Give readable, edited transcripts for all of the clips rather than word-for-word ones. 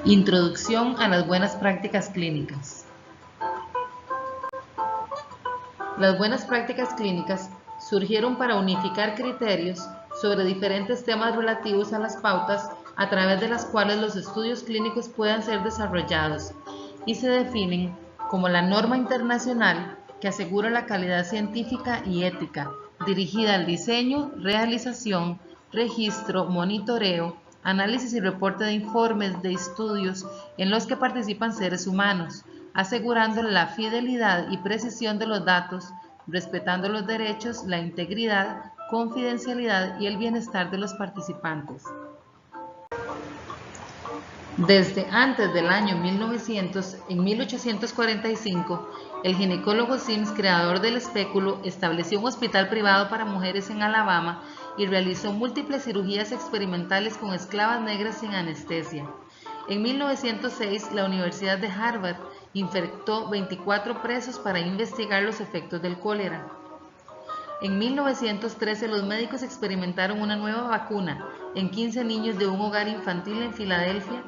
Introducción a las buenas prácticas clínicas. Las buenas prácticas clínicas surgieron para unificar criterios sobre diferentes temas relativos a las pautas a través de las cuales los estudios clínicos puedan ser desarrollados y se definen como la norma internacional que asegura la calidad científica y ética dirigida al diseño, realización, registro, monitoreo, análisis y reporte de informes de estudios en los que participan seres humanos, asegurando la fidelidad y precisión de los datos, respetando los derechos, la integridad, confidencialidad y el bienestar de los participantes. Desde antes del año 1900, en 1845, el ginecólogo Sims, creador del espéculo, estableció un hospital privado para mujeres en Alabama y realizó múltiples cirugías experimentales con esclavas negras sin anestesia. En 1906, la Universidad de Harvard infectó 24 presos para investigar los efectos del cólera. En 1913, los médicos experimentaron una nueva vacuna en 15 niños de un hogar infantil en Filadelfia,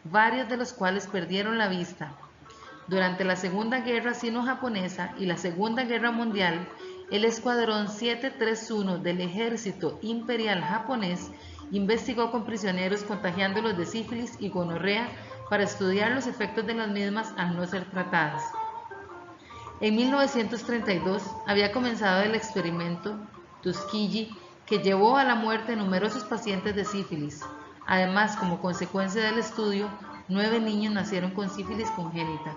varios de los cuales perdieron la vista. Durante la Segunda Guerra Sino-Japonesa y la Segunda Guerra Mundial, el Escuadrón 731 del Ejército Imperial Japonés investigó con prisioneros contagiándolos de sífilis y gonorrea para estudiar los efectos de las mismas al no ser tratadas. En 1932 había comenzado el experimento Tuskegee, que llevó a la muerte de numerosos pacientes de sífilis. Además, como consecuencia del estudio, 9 niños nacieron con sífilis congénita.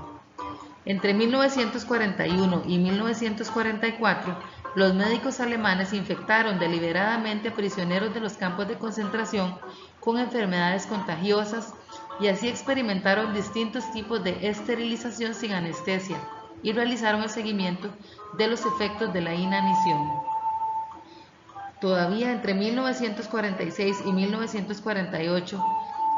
Entre 1941 y 1944, los médicos alemanes infectaron deliberadamente a prisioneros de los campos de concentración con enfermedades contagiosas y así experimentaron distintos tipos de esterilización sin anestesia y realizaron el seguimiento de los efectos de la inanición. Todavía entre 1946 y 1948,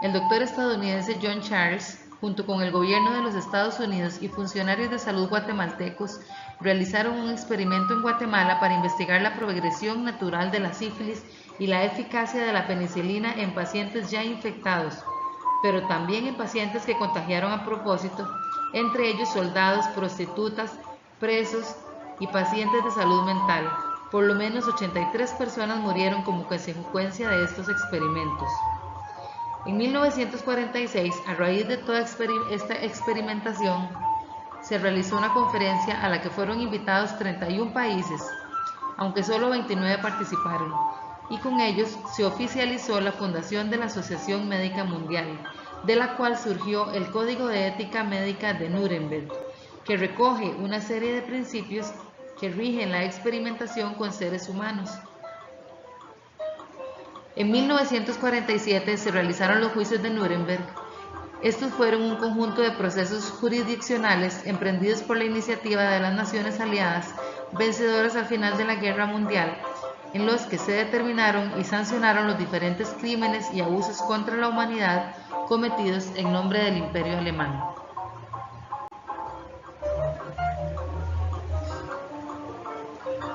el doctor estadounidense John Charles, junto con el gobierno de los Estados Unidos y funcionarios de salud guatemaltecos, realizaron un experimento en Guatemala para investigar la progresión natural de la sífilis y la eficacia de la penicilina en pacientes ya infectados, pero también en pacientes que contagiaron a propósito, entre ellos soldados, prostitutas, presos y pacientes de salud mental. Por lo menos 83 personas murieron como consecuencia de estos experimentos. En 1946, a raíz de toda esta experimentación, se realizó una conferencia a la que fueron invitados 31 países, aunque solo 29 participaron, y con ellos se oficializó la fundación de la Asociación Médica Mundial, de la cual surgió el Código de Ética Médica de Nuremberg, que recoge una serie de principios que rigen la experimentación con seres humanos. En 1947 se realizaron los juicios de Nuremberg. Estos fueron un conjunto de procesos jurisdiccionales emprendidos por la iniciativa de las Naciones Aliadas, vencedoras al final de la Guerra Mundial, en los que se determinaron y sancionaron los diferentes crímenes y abusos contra la humanidad cometidos en nombre del Imperio Alemán.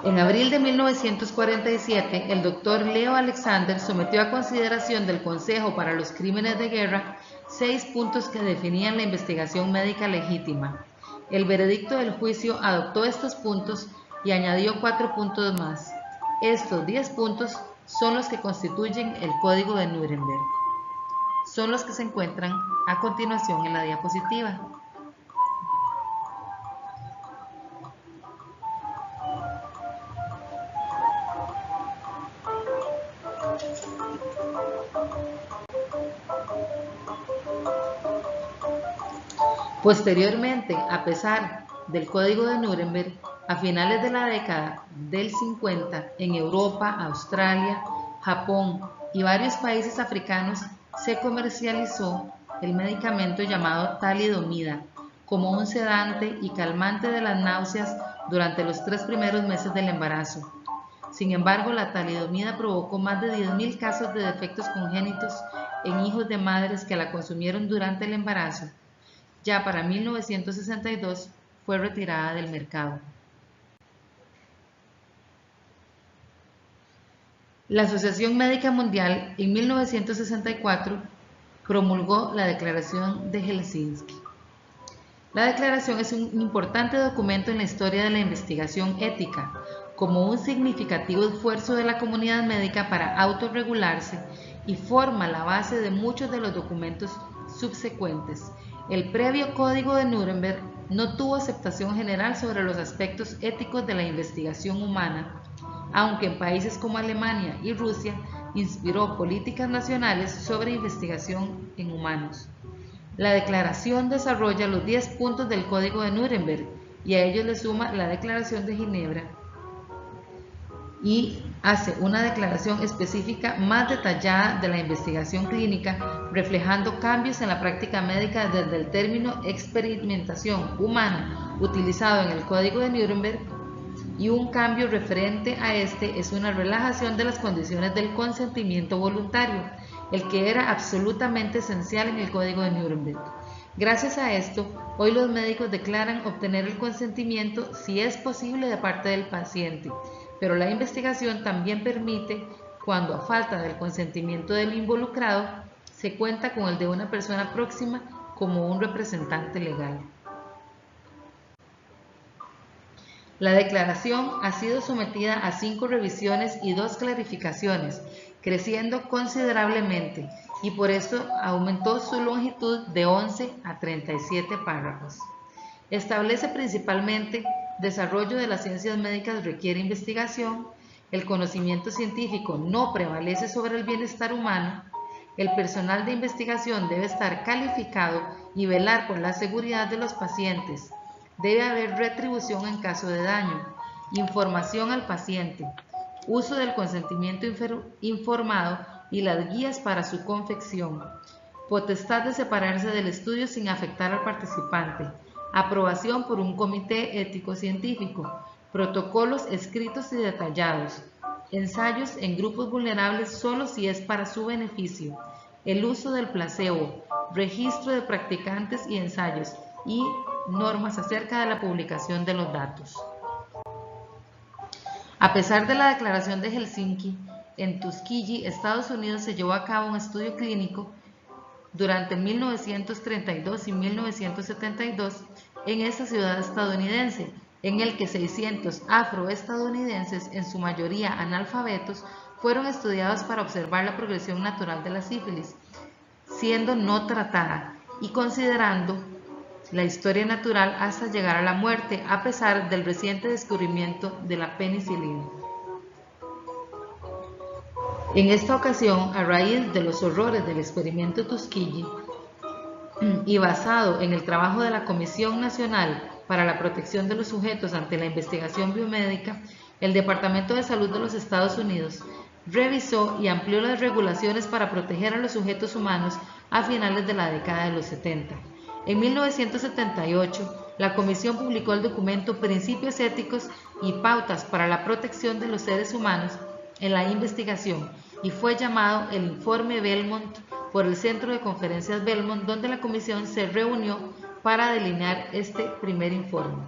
En abril de 1947, el doctor Leo Alexander sometió a consideración del Consejo para los Crímenes de Guerra 6 puntos que definían la investigación médica legítima. El veredicto del juicio adoptó estos puntos y añadió 4 puntos más. Estos 10 puntos son los que constituyen el Código de Nuremberg. Son los que se encuentran a continuación en la diapositiva. Posteriormente, a pesar del Código de Nuremberg, a finales de la década del 50, en Europa, Australia, Japón y varios países africanos se comercializó el medicamento llamado talidomida como un sedante y calmante de las náuseas durante los 3 primeros meses del embarazo. Sin embargo, la talidomida provocó más de 10.000 casos de defectos congénitos en hijos de madres que la consumieron durante el embarazo. Ya para 1962 fue retirada del mercado. La Asociación Médica Mundial en 1964 promulgó la Declaración de Helsinki. La declaración es un importante documento en la historia de la investigación ética, como un significativo esfuerzo de la comunidad médica para autorregularse y forma la base de muchos de los documentos subsecuentes. El previo Código de Nuremberg no tuvo aceptación general sobre los aspectos éticos de la investigación humana, aunque en países como Alemania y Rusia inspiró políticas nacionales sobre investigación en humanos. La declaración desarrolla los 10 puntos del Código de Nuremberg y a ellos le suma la Declaración de Ginebra y hace una declaración específica más detallada de la investigación clínica, reflejando cambios en la práctica médica desde el término experimentación humana utilizado en el Código de Nuremberg, y un cambio referente a este es una relajación de las condiciones del consentimiento voluntario, el que era absolutamente esencial en el Código de Nuremberg. Gracias a esto, hoy los médicos declaran obtener el consentimiento si es posible de parte del paciente, pero la investigación también permite, cuando a falta del consentimiento del involucrado, se cuenta con el de una persona próxima como un representante legal. La declaración ha sido sometida a 5 revisiones y 2 clarificaciones, creciendo considerablemente, y por eso aumentó su longitud de 11 a 37 párrafos. Establece principalmente: desarrollo de las ciencias médicas requiere investigación, el conocimiento científico no prevalece sobre el bienestar humano, el personal de investigación debe estar calificado y velar por la seguridad de los pacientes, debe haber retribución en caso de daño, información al paciente, uso del consentimiento informado y las guías para su confección, potestad de separarse del estudio sin afectar al participante, aprobación por un comité ético-científico, protocolos escritos y detallados, ensayos en grupos vulnerables solo si es para su beneficio, el uso del placebo, registro de practicantes y ensayos, y normas acerca de la publicación de los datos. A pesar de la Declaración de Helsinki, en Tuskegee, Estados Unidos, se llevó a cabo un estudio clínico durante 1932 y 1972 en esta ciudad estadounidense, en el que 600 afroestadounidenses, en su mayoría analfabetos, fueron estudiados para observar la progresión natural de la sífilis, siendo no tratada y considerando la historia natural hasta llegar a la muerte, a pesar del reciente descubrimiento de la penicilina. En esta ocasión, a raíz de los horrores del experimento Tuskegee y basado en el trabajo de la Comisión Nacional para la Protección de los Sujetos ante la Investigación Biomédica, el Departamento de Salud de los Estados Unidos revisó y amplió las regulaciones para proteger a los sujetos humanos a finales de la década de los 70. En 1978, la Comisión publicó el documento Principios Éticos y Pautas para la Protección de los Seres Humanos en la Investigación, y fue llamado el Informe Belmont por el Centro de Conferencias Belmont, donde la Comisión se reunió para delinear este primer informe.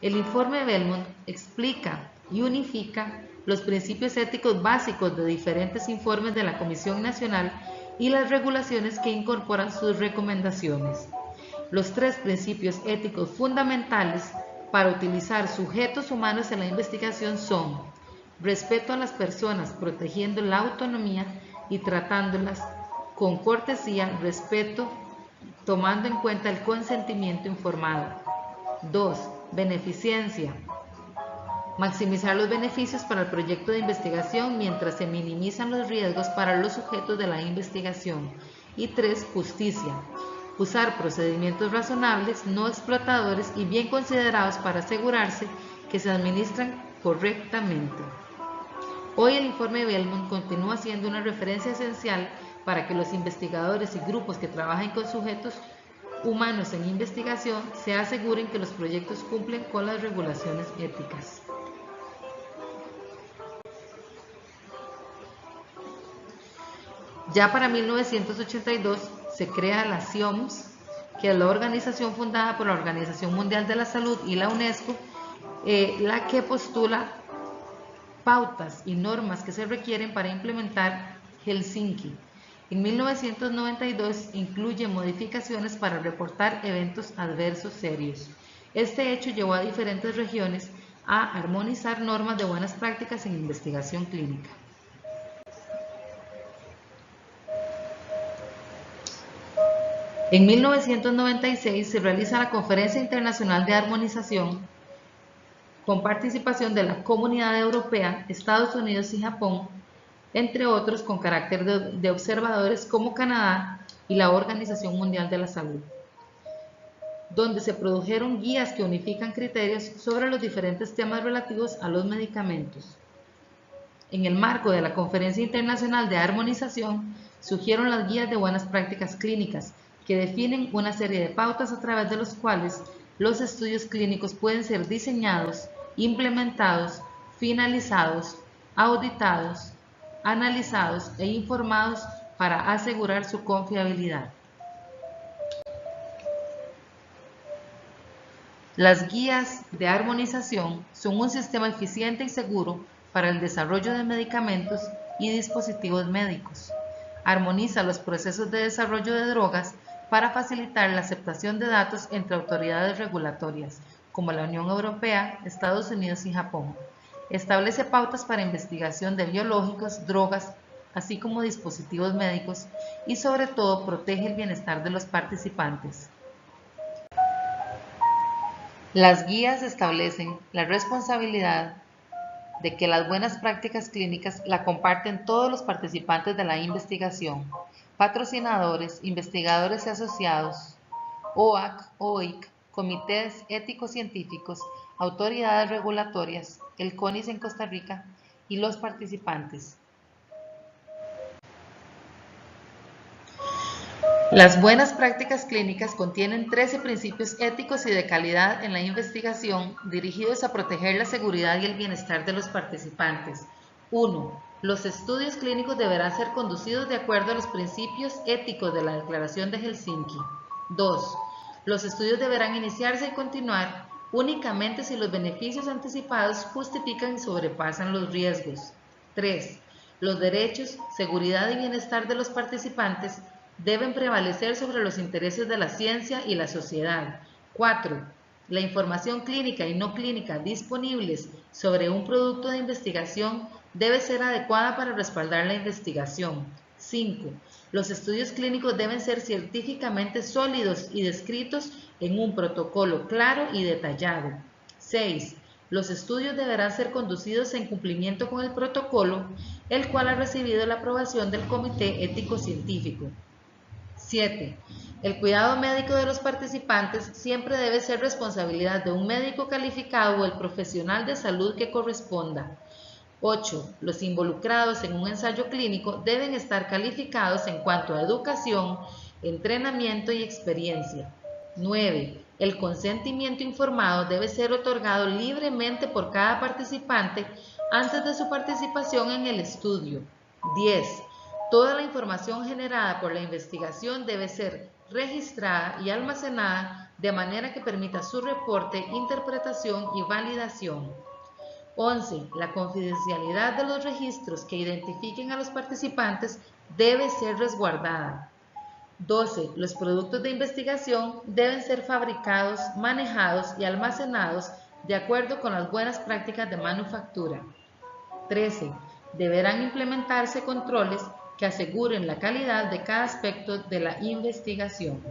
El Informe Belmont explica y unifica los principios éticos básicos de diferentes informes de la Comisión Nacional y las regulaciones que incorporan sus recomendaciones. Los 3 principios éticos fundamentales para utilizar sujetos humanos en la investigación son: respeto a las personas, protegiendo la autonomía y tratándolas con cortesía, respeto, tomando en cuenta el consentimiento informado. 2. Beneficencia. Maximizar los beneficios para el proyecto de investigación mientras se minimizan los riesgos para los sujetos de la investigación. Y 3. Justicia. Usar procedimientos razonables, no explotadores y bien considerados para asegurarse que se administran correctamente. Hoy el informe Belmont continúa siendo una referencia esencial para que los investigadores y grupos que trabajen con sujetos humanos en investigación se aseguren que los proyectos cumplen con las regulaciones éticas. Ya para 1982 se crea la CIOMS, que es la organización fundada por la Organización Mundial de la Salud y la UNESCO, la que postula pautas y normas que se requieren para implementar Helsinki. En 1992 incluye modificaciones para reportar eventos adversos serios. Este hecho llevó a diferentes regiones a armonizar normas de buenas prácticas en investigación clínica. En 1996 se realiza la Conferencia Internacional de Armonización con participación de la Comunidad Europea, Estados Unidos y Japón, entre otros con carácter de observadores como Canadá y la Organización Mundial de la Salud, donde se produjeron guías que unifican criterios sobre los diferentes temas relativos a los medicamentos. En el marco de la Conferencia Internacional de Armonización, surgieron las guías de buenas prácticas clínicas, que definen una serie de pautas a través de los cuales los estudios clínicos pueden ser diseñados, implementados, finalizados, auditados, analizados e informados para asegurar su confiabilidad. Las guías de armonización son un sistema eficiente y seguro para el desarrollo de medicamentos y dispositivos médicos. Armoniza los procesos de desarrollo de drogas para facilitar la aceptación de datos entre autoridades regulatorias, como la Unión Europea, Estados Unidos y Japón. Establece pautas para investigación de biológicos, drogas, así como dispositivos médicos, y sobre todo protege el bienestar de los participantes. Las guías establecen la responsabilidad de que las buenas prácticas clínicas la comparten todos los participantes de la investigación, patrocinadores, investigadores y asociados, OAC, OIC, comités éticos científicos, autoridades regulatorias, el CONIS en Costa Rica y los participantes. Las buenas prácticas clínicas contienen 13 principios éticos y de calidad en la investigación dirigidos a proteger la seguridad y el bienestar de los participantes. 1. Los estudios clínicos deberán ser conducidos de acuerdo a los principios éticos de la Declaración de Helsinki. 2. Los estudios deberán iniciarse y continuar únicamente si los beneficios anticipados justifican y sobrepasan los riesgos. 3. Los derechos, seguridad y bienestar de los participantes deben prevalecer sobre los intereses de la ciencia y la sociedad. 4. La información clínica y no clínica disponibles sobre un producto de investigación debe ser adecuada para respaldar la investigación. 5. Los estudios clínicos deben ser científicamente sólidos y descritos en un protocolo claro y detallado. 6. Los estudios deberán ser conducidos en cumplimiento con el protocolo, el cual ha recibido la aprobación del Comité Ético Científico. 7. El cuidado médico de los participantes siempre debe ser responsabilidad de un médico calificado o el profesional de salud que corresponda. 8. Los involucrados en un ensayo clínico deben estar calificados en cuanto a educación, entrenamiento y experiencia. 9. El consentimiento informado debe ser otorgado libremente por cada participante antes de su participación en el estudio. 10. Toda la información generada por la investigación debe ser registrada y almacenada de manera que permita su reporte, interpretación y validación. 11. La confidencialidad de los registros que identifiquen a los participantes debe ser resguardada. 12. Los productos de investigación deben ser fabricados, manejados y almacenados de acuerdo con las buenas prácticas de manufactura. 13. Deberán implementarse controles que aseguren la calidad de cada aspecto de la investigación.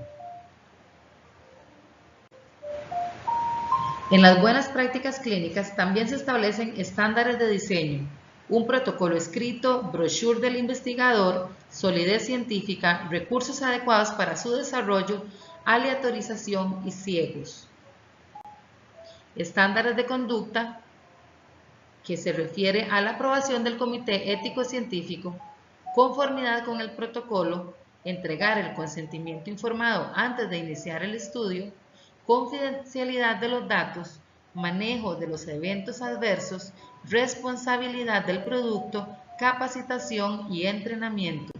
En las buenas prácticas clínicas también se establecen estándares de diseño, un protocolo escrito, brochure del investigador, solidez científica, recursos adecuados para su desarrollo, aleatorización y ciegos. Estándares de conducta, que se refiere a la aprobación del Comité Ético Científico, conformidad con el protocolo, entregar el consentimiento informado antes de iniciar el estudio, confidencialidad de los datos, manejo de los eventos adversos, responsabilidad del producto, capacitación y entrenamiento.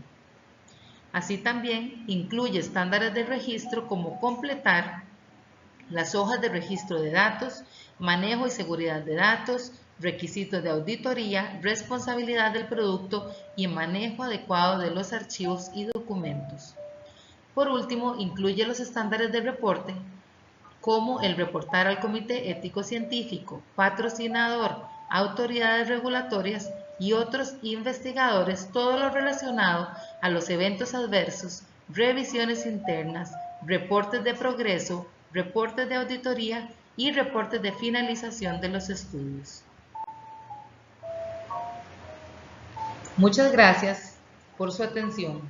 Así también incluye estándares de registro como completar las hojas de registro de datos, manejo y seguridad de datos, requisitos de auditoría, responsabilidad del producto y manejo adecuado de los archivos y documentos. Por último, incluye los estándares de reporte, como el reportar al Comité Ético Científico, patrocinador, autoridades regulatorias y otros investigadores todo lo relacionado a los eventos adversos, revisiones internas, reportes de progreso, reportes de auditoría y reportes de finalización de los estudios. Muchas gracias por su atención.